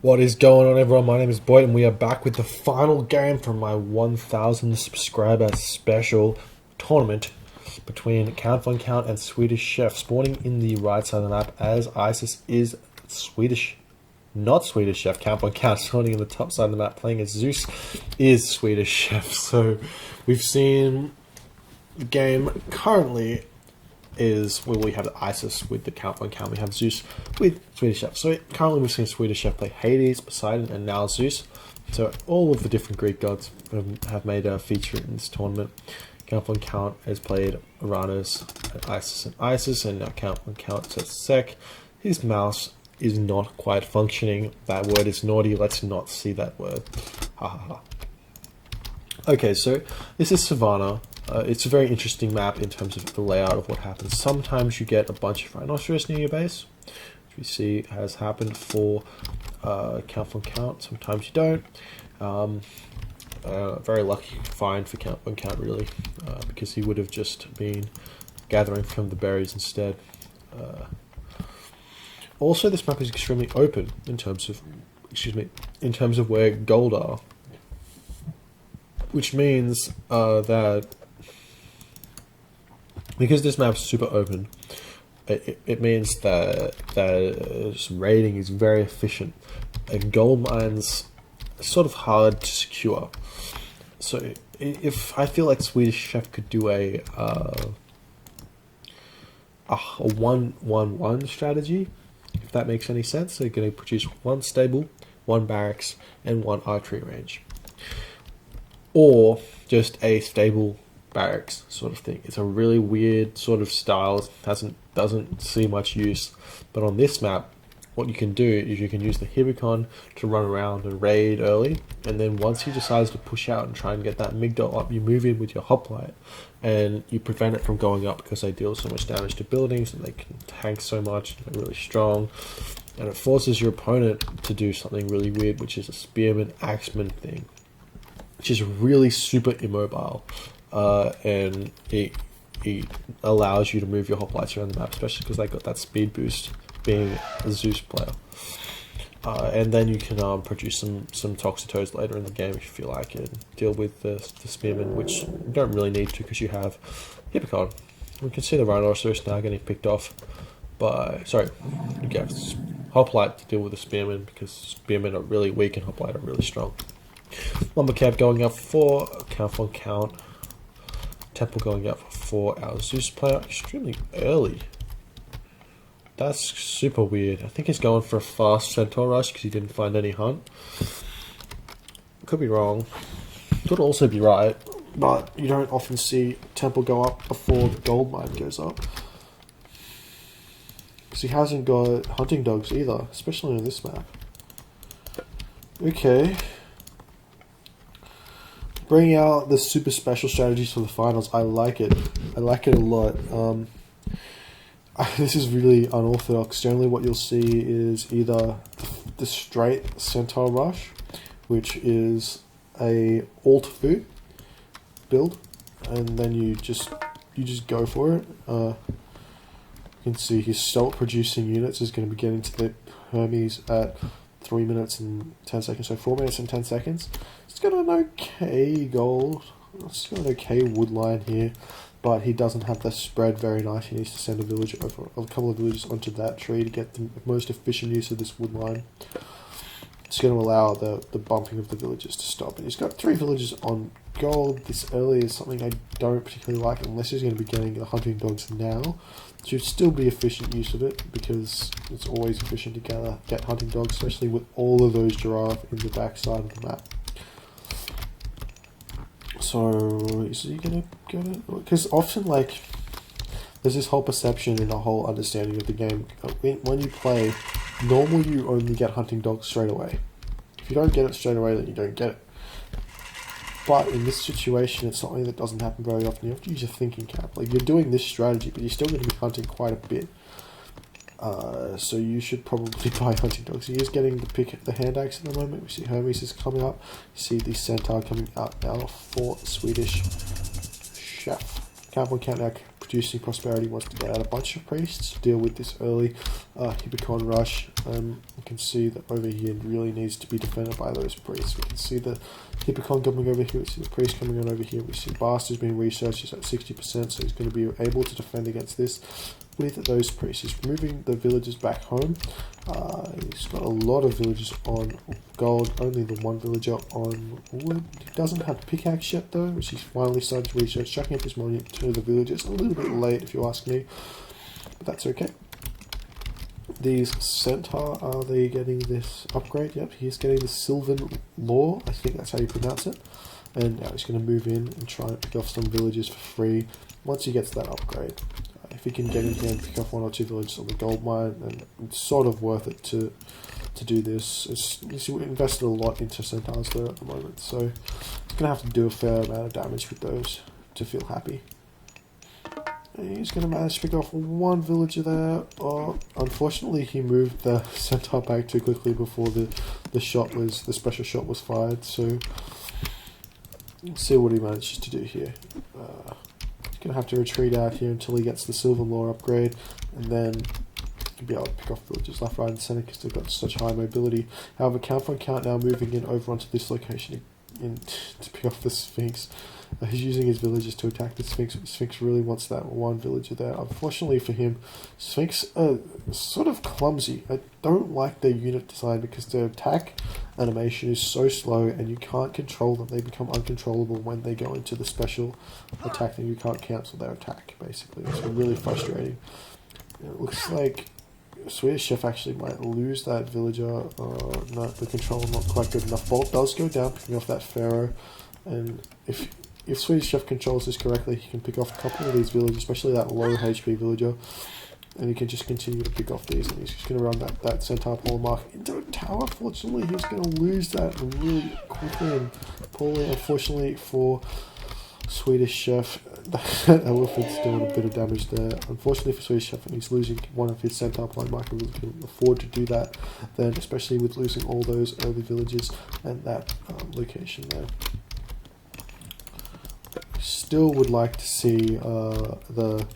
What is going on, everyone? My name is BoIt, and we are back with the final game from my 1,000 subscriber special tournament between Count Von Count and Swedish Chef, spawning in the right side of the map as Isis is Swedish, not Swedish Chef. Count Von Count spawning in the top side of the map, playing as Zeus is Swedish Chef. So we've seen the game currently is where we have Isis with the Count Von Count. We have Zeus with Swedish Chef. So currently we've seen Swedish Chef play Hades, Poseidon, and now Zeus. So all of the different Greek gods have made a feature in this tournament. Count Von Count has played Uranus, Isis, and now Count Von Count says Sec. His mouse is not quite functioning. That word is naughty. Let's not see that word. Ha ha ha. Okay, so this is Savannah. It's a very interesting map in terms of the layout of what happens. Sometimes you get a bunch of rhinoceros near your base, which we see has happened for Count Von Count. Sometimes you don't. Very lucky find for Count Von Count, really, because he would have just been gathering from the berries instead. Also, this map is extremely open in terms of, in terms of where gold are, which means that because this map is super open, it means that raiding is very efficient, and gold mines are sort of hard to secure. So if I feel like Swedish Chef could do a 1-1-1 strategy, if that makes any sense. They're going to produce one stable, one barracks, and one archery range, or just a stable barracks sort of thing. It's a really weird sort of style. Doesn't see much use, but on this map, what you can do is you can use the Hibicon to run around and raid early, and then once he decides to push out and try and get that Migdol up, you move in with your hoplite, and you prevent it from going up because they deal so much damage to buildings and they can tank so much. They're really strong, and it forces your opponent to do something really weird, which is a spearman axeman thing, which is really super immobile. And it allows you to move your hoplites around the map, especially because they got that speed boost being a Zeus player. And then you can produce some Toxotos later in the game if you feel like it, and deal with the spearmen, which you don't really need to because you have Hippocon. We can see the Rhinoceros now getting picked off by, you get hoplite to deal with the spearmen because spearmen are really weak and hoplite are really strong. Lumber Camp going up for Count Von Count. Temple going up for our Zeus player extremely early. That's super weird. I think he's going for a fast Centaur rush because he didn't find any hunt. Could be wrong. Could also be right, but you don't often see Temple go up before the gold mine goes up. Because he hasn't got hunting dogs either, especially on this map. Okay. Bringing out the super special strategies for the finals. I like it. I like it a lot. This is really unorthodox. Generally what you'll see is either the straight Centaur rush, which is a alt food build, and then you just go for it. You can see his salt producing units is going to be getting to the Hermes at 3 minutes and 10 seconds, so 4 minutes and 10 seconds. It's got an okay gold, it's got an okay wood line here, but he doesn't have the spread very nice. He needs to send a couple of villagers onto that tree to get the most efficient use of this wood line. It's going to allow the bumping of the villagers to stop. And he's got 3 villagers on gold this early is something I don't particularly like, unless he's going to be getting the hunting dogs now. It should still be efficient use of it, because it's always efficient to get hunting dogs, especially with all of those giraffe in the back side of the map. So, is he going to get it? Because often, like, there's this whole perception and a whole understanding of the game. When you play, normally you only get hunting dogs straight away. If you don't get it straight away, then you don't get it. But in this situation, it's something that doesn't happen very often. You have to use your thinking cap. Like, you're doing this strategy, but you're still going to be hunting quite a bit. So you should probably buy hunting dogs. He is getting to pick the hand axe at the moment. We see Hermes is coming up. You see the Centaur coming out now for Swedish Chef. Count Von Count now producing prosperity, wants to get out a bunch of priests to deal with this early Hibicon rush. can see that over here really needs to be defended by those priests. We can see the Hippocon coming over here, we see the priest coming on over here, we see Bastard's being researched, he's at 60%, so he's going to be able to defend against this with those priests. He's moving the villagers back home. He's got a lot of villagers on gold, only the one villager on wood. He doesn't have a pickaxe yet though, which he's finally started to research, chucking up his money to the villagers. A little bit late if you ask me, but that's okay. These Centaur, are they getting this upgrade? Yep, he's getting the Sylvan Law, I think that's how you pronounce it. And now he's going to move in and try and pick off some villages for free once he gets that upgrade. If he can get in here and pick off 1 or 2 villages on the gold mine, then it's sort of worth it to do this. He's invested a lot into Centaurs there at the moment, so he's going to have to do a fair amount of damage with those to feel happy. He's going to manage to pick off 1 villager there. Oh, unfortunately, he moved the Centaur back too quickly before the special shot was fired. So let's see what he manages to do here. He's going to have to retreat out here until he gets the Silver Law upgrade, and then he'll be able to pick off villagers left, right, and centre because they've got such high mobility. However, count on count now moving in over onto this location to pick off the Sphinx. He's using his villagers to attack the Sphinx, but the Sphinx really wants that 1 villager there. Unfortunately for him, Sphinx are sort of clumsy. I don't like their unit design because their attack animation is so slow and you can't control them. They become uncontrollable when they go into the special attack and you can't cancel their attack, basically. It's really frustrating. It looks like Swedish Chef actually might lose that villager. No, the control not quite good enough. Bolt does go down, picking off that Pharaoh, and if Swedish Chef controls this correctly, he can pick off a couple of these villagers, especially that low HP villager, and he can just continue to pick off these, and he's just going to run that Centaur polar mark into a tower. Fortunately, he's going to lose that really quickly and poorly. Unfortunately for Swedish Chef, that elephant's doing a bit of damage there. Unfortunately for Swedish Chef, and he's losing 1 of his Centaur polar markers, he can afford to do that then, especially with losing all those early villages and that location there. Still would like to see the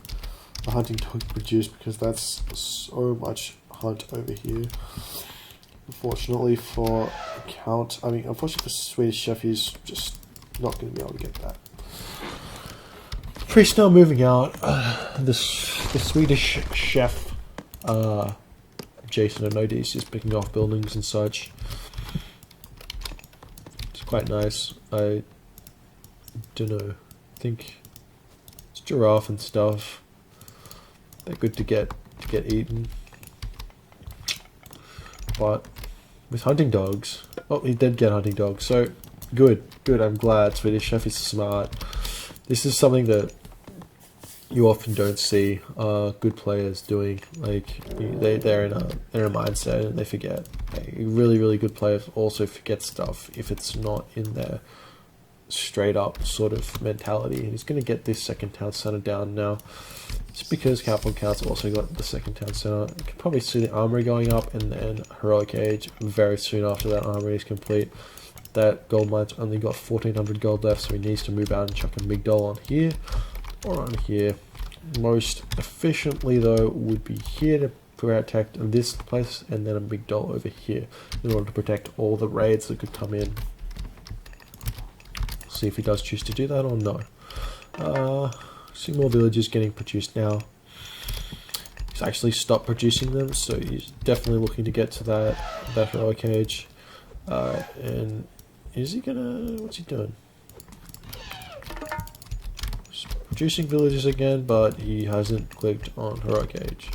hunting dog produced because that's so much hunt over here. Unfortunately for Swedish Chef, he's just not going to be able to get that. Priest now moving out. The Swedish Chef, Jason and Odis, is picking off buildings and such. It's quite nice. I don't know. I think it's giraffe and stuff. They're good to get eaten. But with hunting dogs, oh, he did get hunting dogs. So good. I'm glad Swedish Chef is smart. This is something that you often don't see good players doing. Like they're in a mindset and they forget. A really good player also forgets stuff if it's not in their straight up sort of mentality. And he's going to get this second town center down now. It's because Count Count's also got the second town center. You can probably see the armory going up, and then Heroic Age very soon after that armory is complete. That gold mine's only got 1400 gold left, so he needs to move out and chuck a Migdol on here or on here. Most efficiently though would be here to protect this place, and then a Migdol over here in order to protect all the raids that could come in. See if he does choose to do that or no. See more villages getting produced now. He's actually stopped producing them, so he's definitely looking to get to that Heroic Age. And is he gonna... what's he doing? He's producing villages again, but he hasn't clicked on Heroic Age.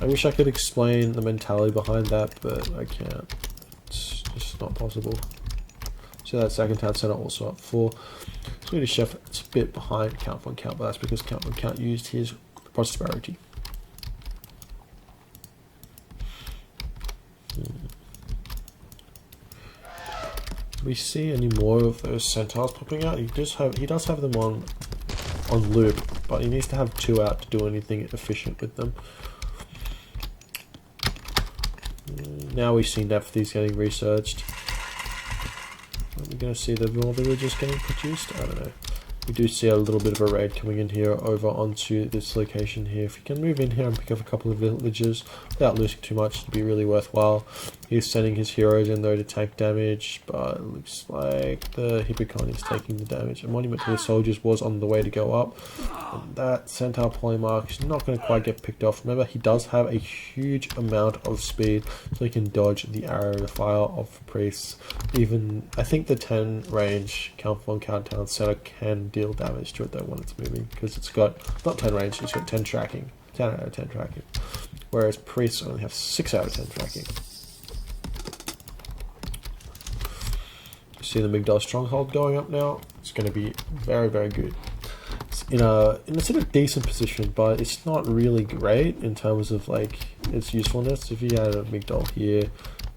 I wish I could explain the mentality behind that, but I can't. It's just not possible. So that second town center also up for Swedish Chef. It's a bit behind Count von Count, but that's because Count von Count used his prosperity. Do we see any more of those centaurs popping out? He does have them on loop, but he needs to have 2 out to do anything efficient with them. Now we've seen Nephthys getting researched. Are we going to see the more villagers getting produced? I don't know. we do see a little bit of a raid coming in here over onto this location here. If you can move in here and pick up a couple of villages without losing too much, it'd be really worthwhile. He's sending his heroes in though to tank damage, but it looks like the Hippocon is taking the damage. A monument to the soldiers was on the way to go up, and that Centaur polymark is not going to quite get picked off. Remember, he does have a huge amount of speed, so he can dodge the arrow, the fire of priests. Even I think the 10 range Countdown Center can deal damage to it though when it's moving, because it's got not 10 range, it's got 10 tracking, 10 out of 10 tracking, whereas priests only have 6 out of 10 tracking. See the Migdal stronghold going up now. It's going to be very, very good. It's in a sort of decent position, but it's not really great in terms of like its usefulness. If you had a Migdal here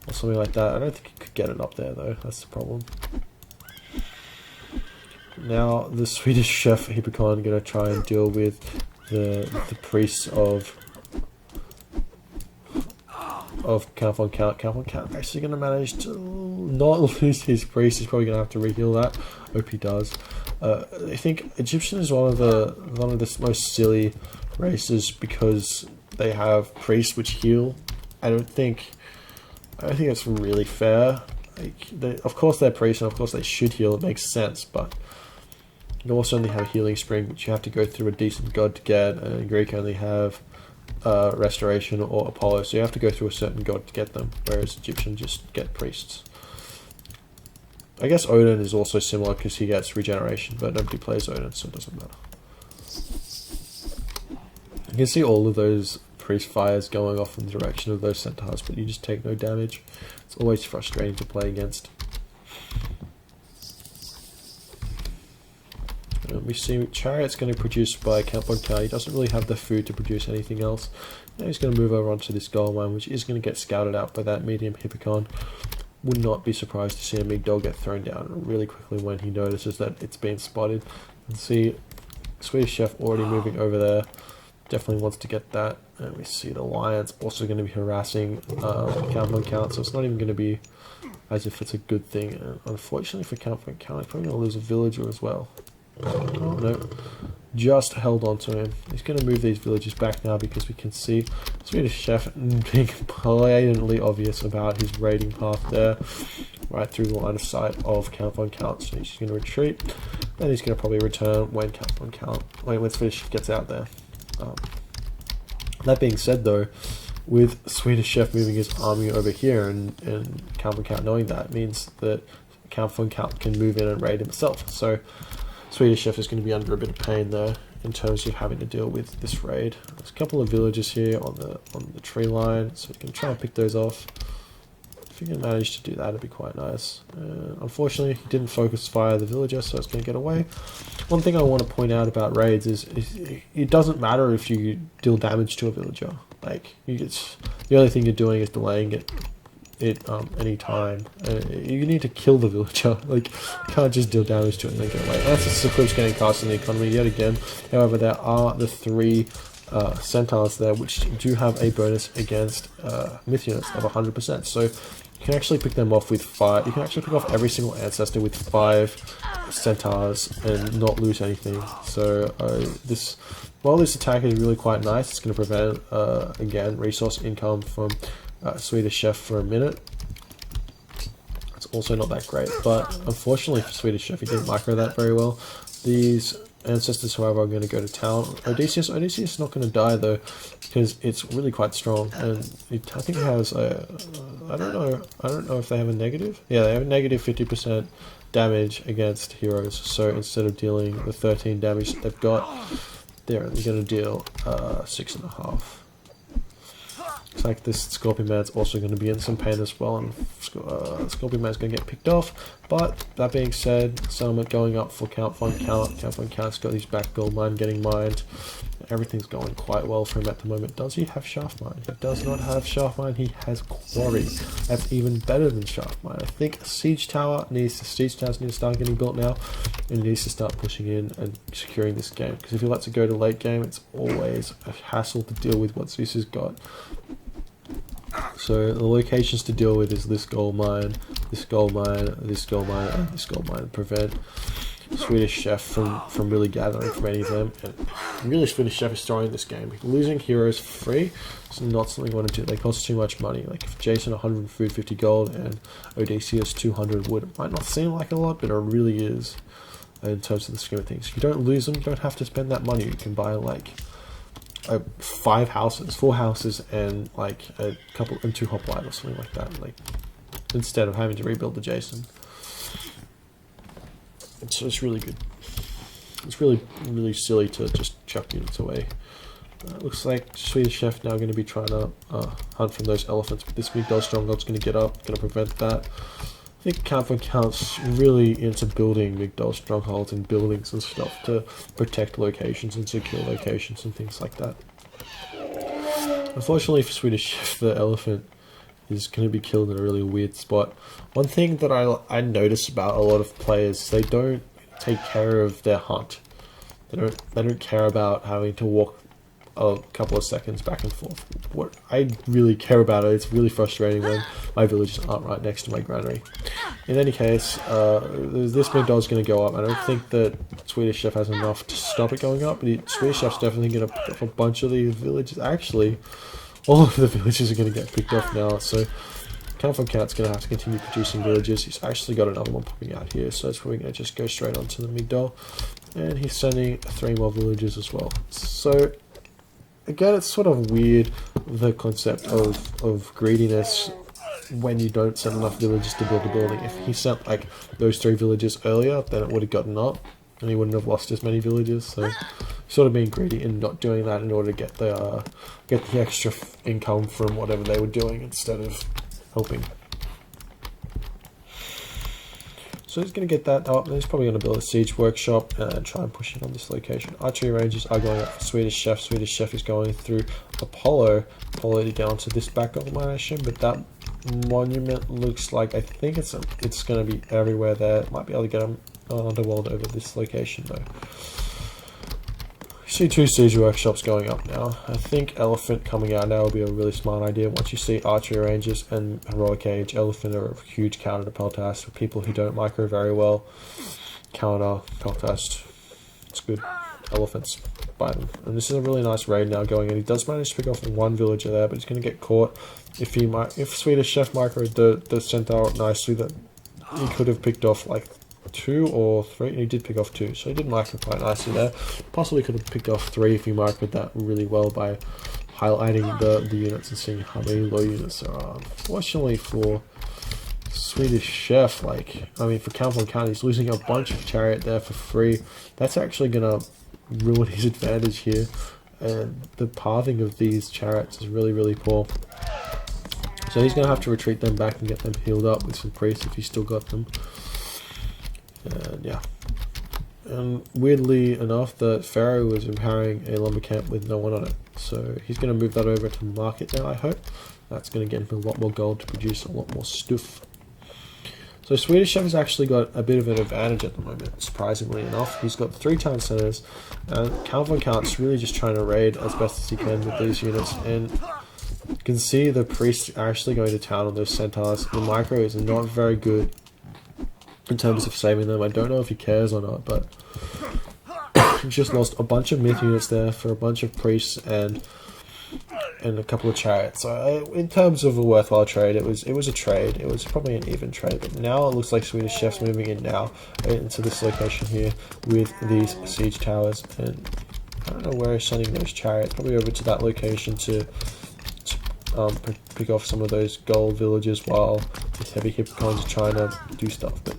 or something like that, I don't think you could get it up there though. That's the problem. Now the Swedish Chef Hippocon going to try and deal with the priests of Count von Count. Count von Count actually going to manage to not lose his priest. He's probably going to have to reheal that. Hope he does. I think Egyptian is one of the most silly races because they have priests which heal. I don't think it's really fair. Like, of course they're priests and of course they should heal. It makes sense, but you also only have a healing spring, which you have to go through a decent god to get, and Greek only have restoration or Apollo, so you have to go through a certain god to get them, whereas Egyptian just get priests. I guess Odin is also similar because he gets regeneration, but nobody plays Odin, so it doesn't matter. You can see all of those priest fires going off in the direction of those centaurs, but you just take no damage. It's always frustrating to play against. We see Chariot's going to produce by Count von Count. He doesn't really have the food to produce anything else. Now he's going to move over onto this gold mine, which is going to get scouted out by that medium Hippocon. Would not be surprised to see a Migdal get thrown down really quickly when he notices that it's been spotted. And see Swedish Chef already moving over there. Definitely wants to get that. And we see the Lions also going to be harassing Count von Count, so it's not even going to be as if it's a good thing. And unfortunately for Count von Count, he's probably going to lose a villager as well. Oh no, just held on to him. He's going to move these villages back now because we can see Swedish Chef being blatantly obvious about his raiding path there, right through the line of sight of Count von Count. So he's going to retreat, and he's going to probably return when when Swedish Chef gets out there. That being said though, with Swedish Chef moving his army over here and Count von Count knowing that, means that Count von Count can move in and raid himself. So Swedish Chef is going to be under a bit of pain there in terms of having to deal with this raid. There's a couple of villages here on the tree line, so you can try and pick those off. If you can manage to do that, it'd be quite nice. Unfortunately, he didn't focus fire the villager, so it's going to get away. One thing I want to point out about raids is it doesn't matter if you deal damage to a villager. Like, the only thing you're doing is delaying it any time. You need to kill the villager. Like, you can't just deal damage to it and then get away. That's just the clips getting cast in the economy yet again. However, there are the 3 centaurs there which do have a bonus against myth units of 100%. So you can actually pick them off with 5. You can actually pick off every single ancestor with 5 centaurs and not lose anything. So while this attack is really quite nice, it's going to prevent again resource income from Swedish Chef for a minute. It's also not that great, but unfortunately for Swedish Chef, he didn't micro that very well. These ancestors, however, are going to go to town. Odysseus is not going to die though, because it's really quite strong, and I think it has a, I don't know if they have a negative. Yeah, they have a negative 50% damage against heroes. So instead of dealing the 13 damage that they've got, they're only going to deal 6.5. Looks like this Scorpion Man's also going to be in some pain as well, and Scorpion Man's going to get picked off. But that being said, settlement going up for Count von Count. Count von Count's got his back gold mine getting mined. Everything's going quite well for him at the moment. Does he have shaft mine? He does not have shaft mine. He has quarry. That's even better than shaft mine. I think siege towers need to start getting built now, and he needs to start pushing in and securing this game. Because if he lets it go to late game, it's always a hassle to deal with what Zeus has got. So the locations to deal with is this gold mine, this gold mine, this gold mine, and this gold mine. Prevent Swedish Chef from really gathering from any of them. And really, Swedish Chef is throwing this game. Losing heroes for free is not something you want to do. They cost too much money. Like if Jason 150 gold and Odysseus 200 wood, it might not seem like a lot, but it really is in terms of the scheme of things. If you don't lose them, you don't have to spend that money. You can buy like 4 houses, and like a couple and 2 hoplite or something like that. Like instead of having to rebuild the Jason. So it's really good. It's really silly to just chuck units away. Looks like Swedish Chef now going to be trying to hunt from those elephants, but this Migdal Stronghold's going to get up, going to prevent that. I think Count von Count's really into building Migdal Strongholds and buildings and stuff to protect locations and secure locations and things like that. Unfortunately for Swedish Chef, the elephant is going to be killed in a really weird spot. One thing that I notice about a lot of players, they don't take care of their hunt. They don't care about having to walk a couple of seconds back and forth. What I really care about it, it's really frustrating when my villages aren't right next to my granary. In any case, this Migdal is going to go up. I don't think that Swedish Chef has enough to stop it going up, but Swedish Chef's definitely going to pick up a bunch of these villages. Actually, all of the villages are going to get picked off now, so Count von Count's going to have to continue producing villages. He's actually got another one popping out here, so it's probably going to just go straight onto the Migdal. And he's sending 3 more villages as well. So, again, it's sort of weird, the concept of greediness when you don't send enough villages to build a building. If he sent like those 3 villages earlier, then it would have gotten up, and he wouldn't have lost as many villages, so sort of being greedy and not doing that in order to get the extra income from whatever they were doing instead of helping. So he's going to get that up, and he's probably going to build a siege workshop and try and push it on this location. Archery ranges are going up for Swedish Chef. Swedish Chef is going through Apollo to get onto this back gold mine, I assume, but that monument looks like, I think it's going to be everywhere there. Might be able to get an underworld over this location though. You see 2 siege workshops going up now. I think elephant coming out now will be a really smart idea. Once you see archery ranges and heroic age, elephant are a huge counter to Peltast for people who don't micro very well. Counter Peltast, it's good. Elephants, buy them. And this is a really nice raid now going in. He does manage to pick off 1 villager there, but he's going to get caught. If Swedish Chef microed the Centaur nicely, that he could have picked off like 2 or 3, and he did pick off 2, so he did micro quite nicely there. Possibly could have picked off 3 if he microed that really well by highlighting the units and seeing how many low units there are. Unfortunately for Swedish Chef, for Count von Count, he's losing a bunch of chariot there for free. That's actually gonna ruin his advantage here, and the pathing of these chariots is really poor. So he's gonna have to retreat them back and get them healed up with some priests if he's still got them. And yeah, and weirdly enough, the Pharaoh was empowering a lumber camp with no one on it, so he's going to move that over to market now. I hope that's going to get him a lot more gold to produce a lot more stuff. So Swedish Chef has actually got a bit of an advantage at the moment, surprisingly enough. He's got 3 town centers, and Count von Count's really just trying to raid as best as he can with these units, and you can see the priests are actually going to town on those centaurs. The micro is not very good in terms of saving them. I don't know if he cares or not, but he's just lost a bunch of myth units there for a bunch of priests and a couple of chariots. So in terms of a worthwhile trade, it was a trade. It was probably an even trade, but now it looks like Swedish Chef's moving in now into this location here with these siege towers, and I don't know where he's sending those chariots, probably over to that location to pick off some of those gold villages while these heavy hippocons are trying to do stuff. But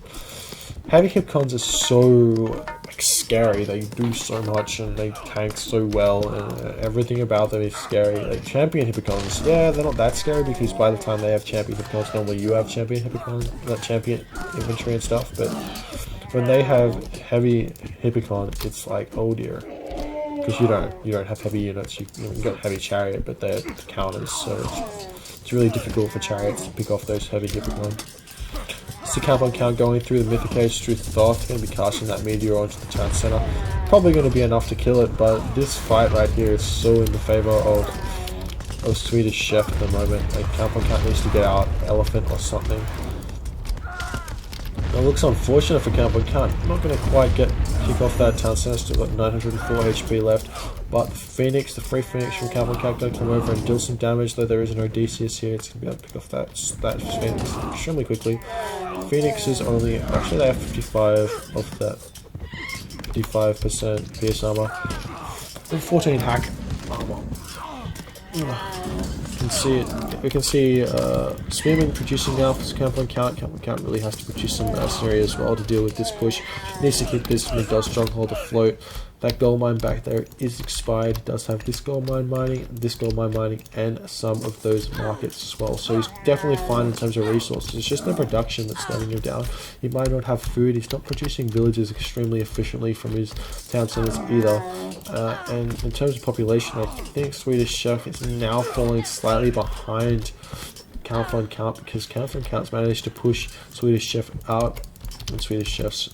heavy hippocons are so scary. They do so much and they tank so well, and everything about them is scary. Like champion hippocons, yeah, they're not that scary because by the time they have champion hippocons, normally you have champion hippocons, not champion infantry and stuff. But when they have heavy hippocon, it's like, oh dear. Because you don't have heavy units, you've got heavy chariot, but they're counters, so it's really difficult for chariots to pick off those heavy hippocon. It's the Count von Count going through the Mythic Age through Thoth, going to be casting that meteor onto the town center. Probably going to be enough to kill it, but this fight right here is so in the favor of Swedish Chef at the moment. Like Count von Count needs to get out elephant or something. It looks unfortunate for Camp. Not going to quite kick off that town center. Still got 904 HP left. But the Phoenix, the free Phoenix from Camp going to come over and deal some damage. Though there is an Odysseus here, it's going to be able to pick off that Phoenix extremely quickly. Phoenix is only, actually they have 55 of that, 55% pierce armor, and 14 hack armor. We can see Spearman producing now for Camp Count really has to produce some mercenary as well to deal with this push. Needs to keep this mid-dot stronghold afloat. That gold mine back there is expired. It does have this gold mine mining, and some of those markets as well. So he's definitely fine in terms of resources. It's just the production that's slowing him down. He might not have food. He's not producing villages extremely efficiently from his town centers either. And in terms of population, I think Swedish Chef is now falling slightly behind Count because Count's managed to push Swedish Chef out, and Swedish Chef's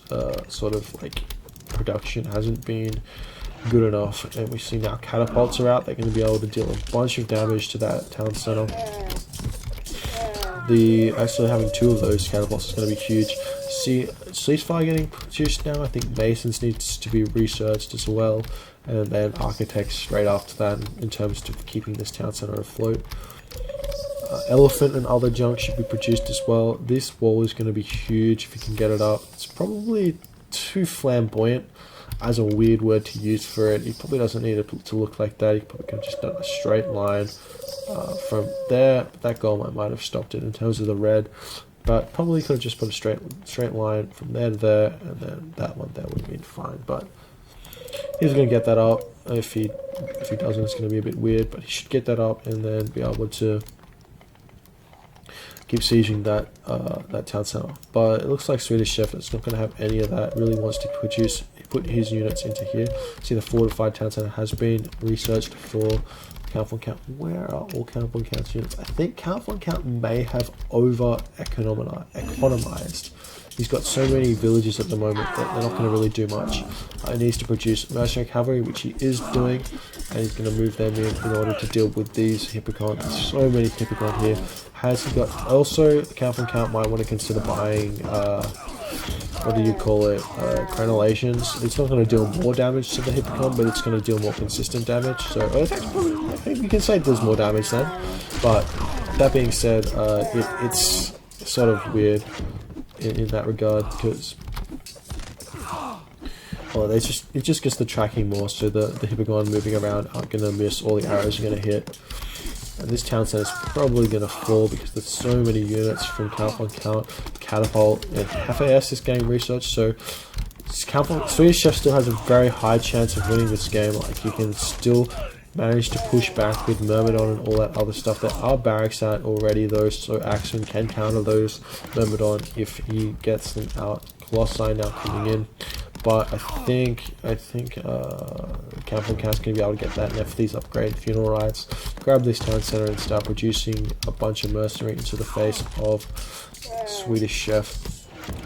sort of like production hasn't been good enough, and we see now catapults are out. They're going to be able to deal a bunch of damage to that town center. Actually having 2 of those catapults is going to be huge. See ceasefire getting produced now. I think Masons needs to be researched as well, and then Architects straight after that in terms of keeping this town center afloat. Elephant and other junk should be produced as well. This wall is going to be huge if you can get it up. It's probably too flamboyant as a weird word to use for it. He probably doesn't need it to look like that. He probably could have just done a straight line from there. But that goal might have stopped it in terms of the red, but probably could have just put a straight line from there to there, and then that one there would have been fine. But he's going to get that up. If he doesn't, it's going to be a bit weird, but he should get that up and then be able to keep sieging that town center. But it looks like Swedish Chef is not going to have any of that. Really wants to put his units into here. See, the fortified town center has been researched for Count. Where are all Count Count's units? I think Count may have over economized. He's got so many villages at the moment that they're not going to really do much. He needs to produce mercenary cavalry, which he is doing, and he's going to move them in order to deal with these Hippocon. There's so many Hippocon here. Has he got... Also, Count might want to consider buying... what do you call it? Crenellations. It's not going to deal more damage to the Hippocon, but it's going to deal more consistent damage. So I think we can say it does more damage then. But that being said, it's sort of weird in that regard, because it just gets the tracking more, so the Hippocon moving around aren't going to miss all the arrows are going to hit. And this town center is probably going to fall because there's so many units from Count, Catapult, and FAS is getting researched, so Swedish Chef still has a very high chance of winning this game. Like, he can still manage to push back with Myrmidon and all that other stuff. There are barracks out already though, so Axon can counter those Myrmidon if he gets them out. Colossi now coming in. But I think Count's going to be able to get that Nephthys upgrade, funeral rites, grab this town center and start producing a bunch of mercenary into the face of Swedish Chef.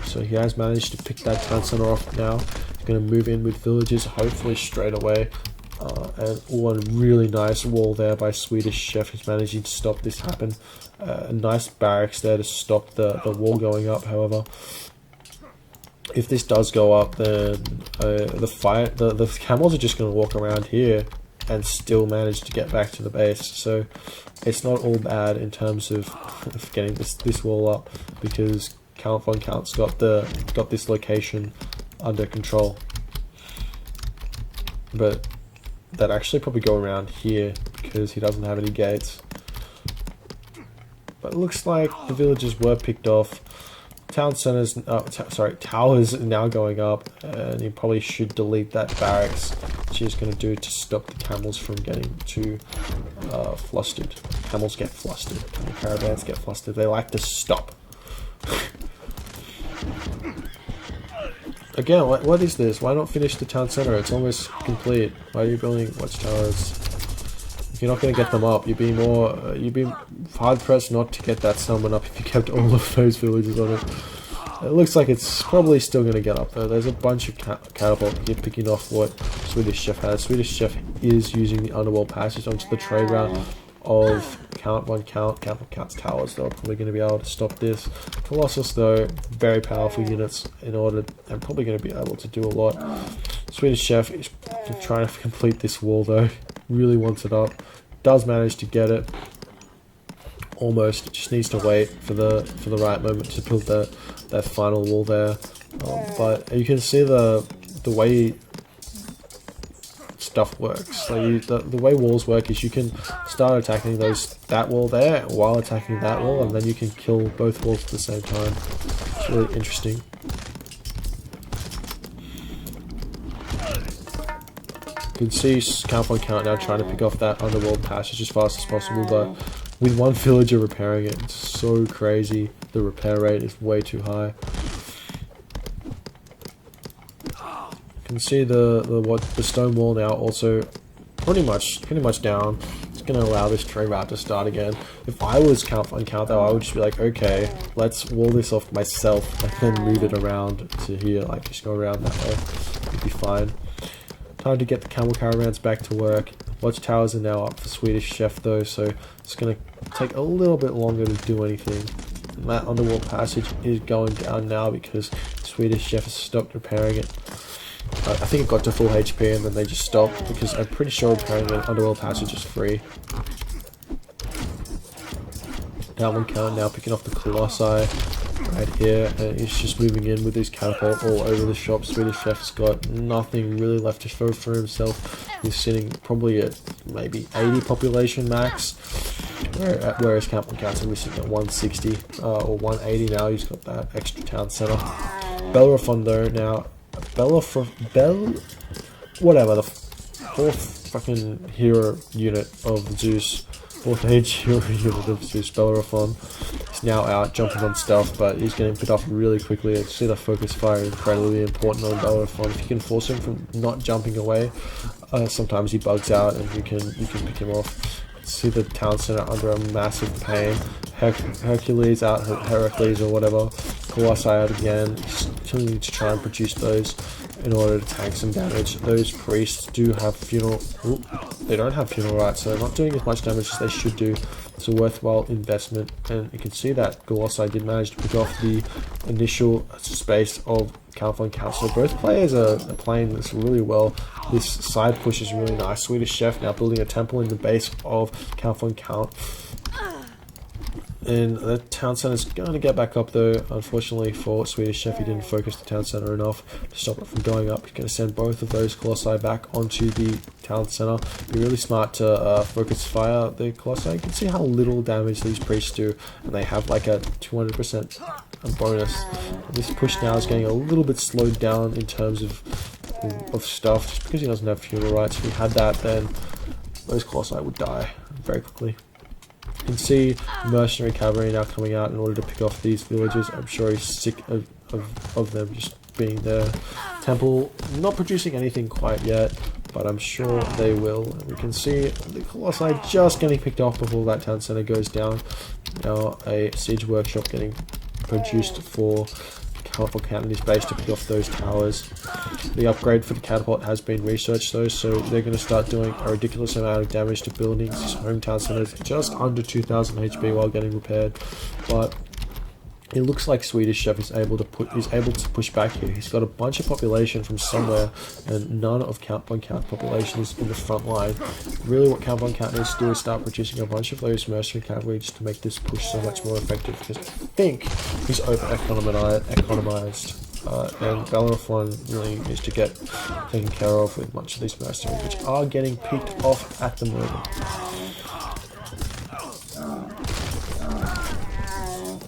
So he has managed to pick that town center off now. He's going to move in with villages, hopefully straight away. And one really nice wall there by Swedish Chef, who's managing to stop this happen. A nice barracks there to stop the wall going up, however. If this does go up, then the camels are just going to walk around here and still manage to get back to the base. So it's not all bad in terms of getting this wall up, because Count's got this location under control. But that actually probably go around here because he doesn't have any gates. But it looks like the villages were picked off. Town centers, towers are now going up, and he probably should delete that barracks, which he's going to do to stop the camels from getting too flustered. Camels get flustered, and the caravans get flustered. They like to stop. Again, what is this? Why not finish the town center? It's almost complete. Why are you building watchtowers? If you're not going to get them up, you'd be hard pressed not to get that summon up if you kept all of those villages on it. It looks like it's probably still going to get up though. There's a bunch of catapult here picking off what Swedish Chef has. Swedish Chef is using the underworld passage onto the trade route. of count one count's towers that are probably going to be able to stop this. Colossus though, very powerful units in order, and probably going to be able to do a lot. Swedish Chef is trying to complete this wall though, really wants it up, does manage to get it. Almost, just needs to wait for the right moment to build that final wall there. But you can see the way stuff works. So the way walls work is you can start attacking that wall there while attacking that wall, and then you can kill both walls at the same time. It's really interesting. You can see count now trying to pick off that underworld passage as fast as possible, but with one villager repairing it, it's so crazy. The repair rate is way too high. You can see the stone wall now also pretty much down. It's going to allow this trade route to start again. If I was count though, I would just be like, okay, let's wall this off myself and then move it around to here, like just go around that way. It'd be fine. Time to get the camel caravans back to work. Watchtowers are now up for Swedish Chef though, so it's going to take a little bit longer to do anything. And that underworld passage is going down now because Swedish Chef has stopped repairing it. I think it got to full HP and then they just stopped because I'm pretty sure repairing the underworld passage is free. Count now picking off the Colossi right here, and he's just moving in with his catapult all over the shop. Swedish Chef's got nothing really left to show for himself. He's sitting probably at maybe 80 population max, whereas Count's only sitting at 160 or 180 now. He's got that extra town center. Bellerophon though now, whatever, the fourth fucking hero unit of Zeus. Fourth age hero unit of Zeus, Bellerophon. He's now out jumping on stuff, but he's getting put off really quickly. I see the focus fire is incredibly important on Bellerophon. If you can force him from not jumping away, sometimes he bugs out and you can pick him off. See the town center under a massive pain. Hercules out, Heracles or whatever. Colossi out again. Still need to try and produce those in order to tank some damage. Those priests do have funeral. Ooh, they don't have funeral rites, so they're not doing as much damage as they should do. It's a worthwhile investment, and you can see that Colossi did manage to pick off the initial space of Count. So both players are playing this really well. This side push is really nice. Swedish Chef now building a temple in the base of Count. And the town center is going to get back up though. Unfortunately for Swedish Chef, he didn't focus the town center enough to stop it from going up. He's going to send both of those Colossi back onto the town center. Be really smart to focus fire the Colossi. You can see how little damage these priests do, and they have like a 200% bonus. This push now is getting a little bit slowed down in terms of stuff, just because he doesn't have funeral rites. If he had that, then those Colossi would die very quickly. You can see mercenary cavalry now coming out in order to pick off these villagers. I'm sure he's sick of them just being there. Temple not producing anything quite yet, but I'm sure they will. And we can see the Colossi just getting picked off before that town center goes down. Now a siege workshop getting produced for Cantonese base to pick off those towers. The upgrade for the catapult has been researched though, so they're going to start doing a ridiculous amount of damage to buildings. His hometown center is just under 2000 HP while getting repaired, but it looks like Swedish Chef is able to push back here. He's got a bunch of population from somewhere, and none of Count population is in the front line. Really, what Count needs to do is start producing a bunch of those mercenary cavalry just to make this push so much more effective. Because I think he's over-economized, and Bellerophon really needs to get taken care of with much of these mercenaries, which are getting picked off at the moment.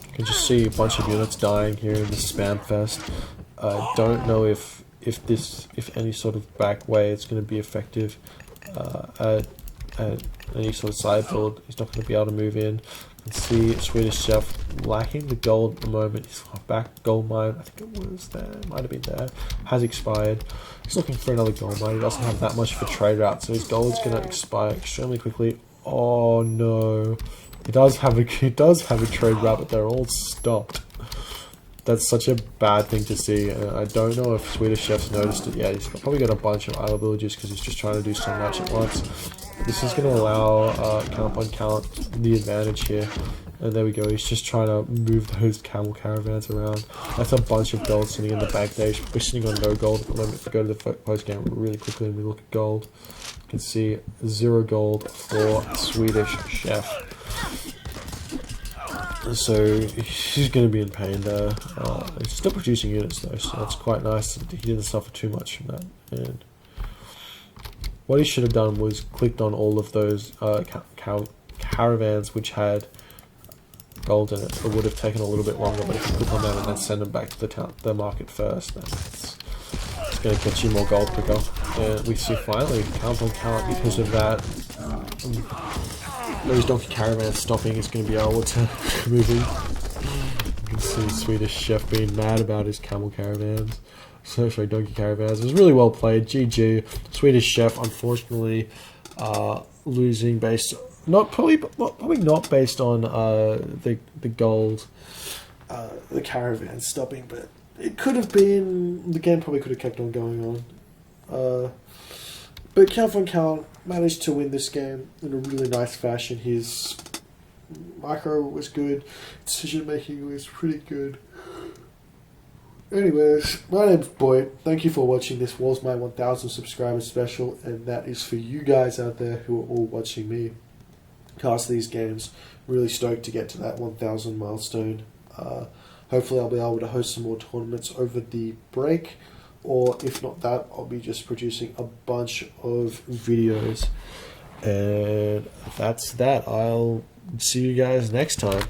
You can just see a bunch of units dying here in this spam fest. Don't know if any sort of back way it's going to be effective at any sort of side build. He's not going to be able to move in. You can see Swedish Chef lacking the gold at the moment. His back gold mine, I think it was there, might have been there, has expired. He's looking for another gold mine. He doesn't have that much of a trade route, so his gold's going to expire extremely quickly. Oh no. He does have a trade route, but they're all stopped. That's such a bad thing to see. I don't know if Swedish Chef's noticed it yet. He's probably got a bunch of idle villagers because he's just trying to do so much at once. This is going to allow count on count the advantage here. And there we go, he's just trying to move those camel caravans around. That's a bunch of gold sitting in the bank there. We're sitting on no gold at the moment. If we go to the post game really quickly and we look at gold, you can see 0 gold for Swedish Chef. So he's going to be in pain there. He's still producing units though, so that's quite nice. He didn't suffer too much from that. And what he should have done was clicked on all of those caravans which had gold in it. It would have taken a little bit longer, but if you click on them and then send them back to the market first, then it's going to get you more gold quicker. And we see finally count on count because of that. Those donkey caravans stopping is going to be able to move in. You can see Swedish Chef being mad about his camel caravans. So sorry, donkey caravans. It was really well played. GG. Swedish Chef unfortunately losing based probably not based on the gold, the caravan stopping, but it could have been. The game probably could have kept on going on. But Count von Count managed to win this game in a really nice fashion. His micro was good, decision making was pretty good. Anyways, my name's BoIt. Thank you for watching this was my 1000 subscriber special, and that is for you guys out there who are all watching me cast these games. Really stoked to get to that 1000 milestone. Hopefully I'll be able to host some more tournaments over the break, or if not that, I'll be just producing a bunch of videos. And that's that. I'll see you guys next time.